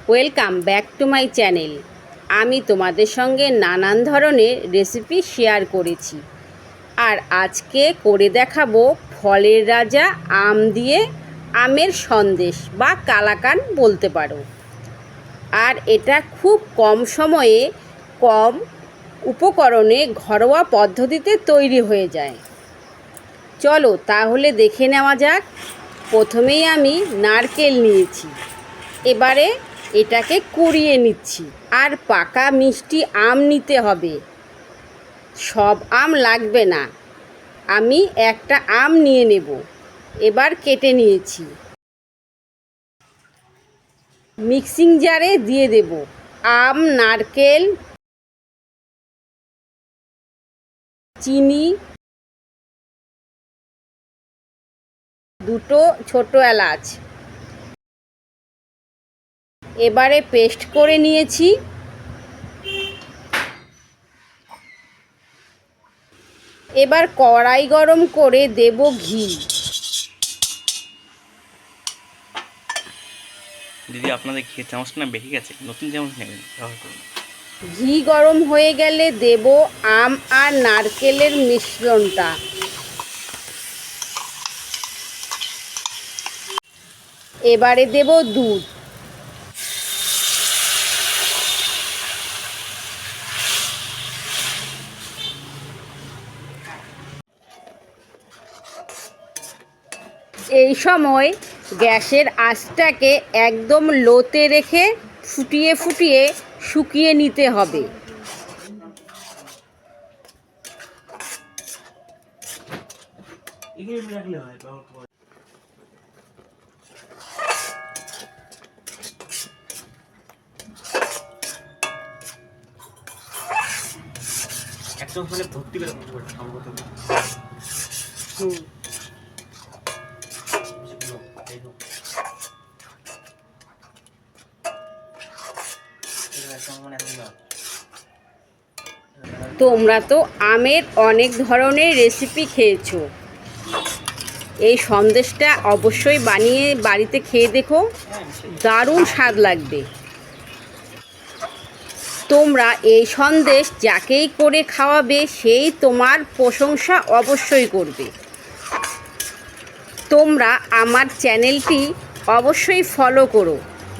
Welcome back to my channel. আমি তোমাদের সঙ্গে নানান ধরনের রেসিপি শেয়ার করেছি, আর আজকে করে দেখাবো ফলের রাজা আম দিয়ে আমের সন্দেশ বা কালাকান বলতে পারো। আর এটা খুব কম সময়ে কম উপকরণে ঘরোয়া পদ্ধতিতে তৈরি হয়ে যায়। চলো তাহলে দেখে নেওয়া যাক। প্রথমেই আমি নারকেল নিয়েছি, এবারে এটাকে কুড়িয়ে নিচ্ছি। আর পাকা মিষ্টি আম নিতে হবে, সব আম লাগবে না। আমি একটা আম নিয়ে নেব। এবার কেটে নিয়েছি, মিক্সিং জারে দিয়ে দেব আম, নারকেল, চিনি, দুটো ছোট এলাচ। এবারে পেস্ট করে নিয়েছি। এবার কড়াই গরম করে দেব ঘি। দিদি আপনাদের ঘিয়ের চামচটা না বেশি গেছে, নতুন চামচ নেবেন, ব্যবহার করুন। ঘি গরম হয়ে গেলে দেব আম আর নারকেলের মিশ্রণটা। এবারে দেব দুধ। এই সময় গ্যাসের আঁচটাকে একদম লোতে রেখে ফুটিয়ে ফুটিয়ে শুকিয়ে নিতে হবে। একদম মানে ভর্তি করে তোমরা তো আমের অনেক ধরনের রেসিপি খেয়েছো, এই সন্দেশটা অবশ্যই বানিয়ে বাড়িতে খেয়ে দেখো, দারুণ স্বাদ লাগবে। তোমরা এই সন্দেশ যাকেই করে খাওয়াবে সেই তোমার প্রশংসা অবশ্যই করবে। তোমরা আমার চ্যানেলটি অবশ্যই ফলো করো।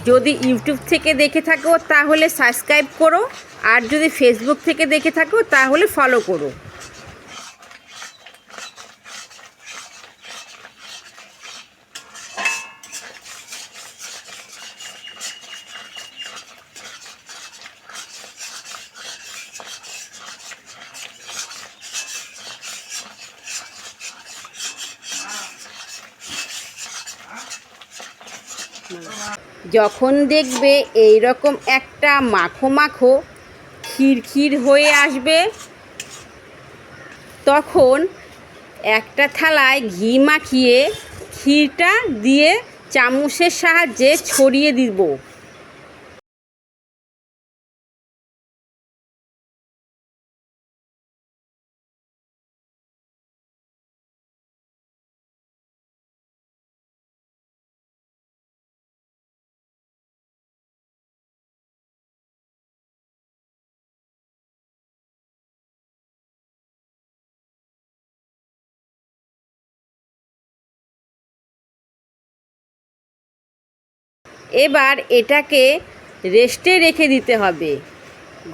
যদি ইউটিউব থেকে দেখে থাকো তাহলে সাবস্ক্রাইব করো, আর যদি ফেসবুক থেকে দেখে থাকো তাহলে ফলো করো। যখন দেখবে এই রকম একটা মাখো মাখো ক্ষীর হয়ে আসবে, তখন একটা থালায় ঘি মাখিয়ে ক্ষীরটা দিয়ে চামচের সাহায্যে ছড়িয়ে দিব। এবার এটাকে রেস্টে রেখে দিতে হবে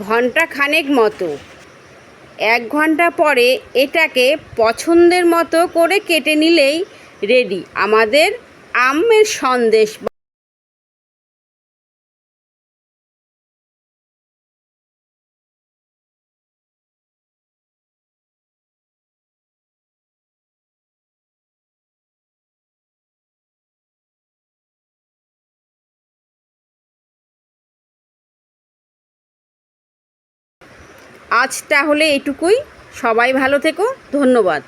ঘন্টা খানেক মতো। 1 ঘন্টা পরে এটাকে পছন্দের মতো করে কেটে নিলেই রেডি আমাদের আমের সন্দেশ। আজ তাহলে এটুকুই। সবাই ভালো থেকো, ধন্যবাদ।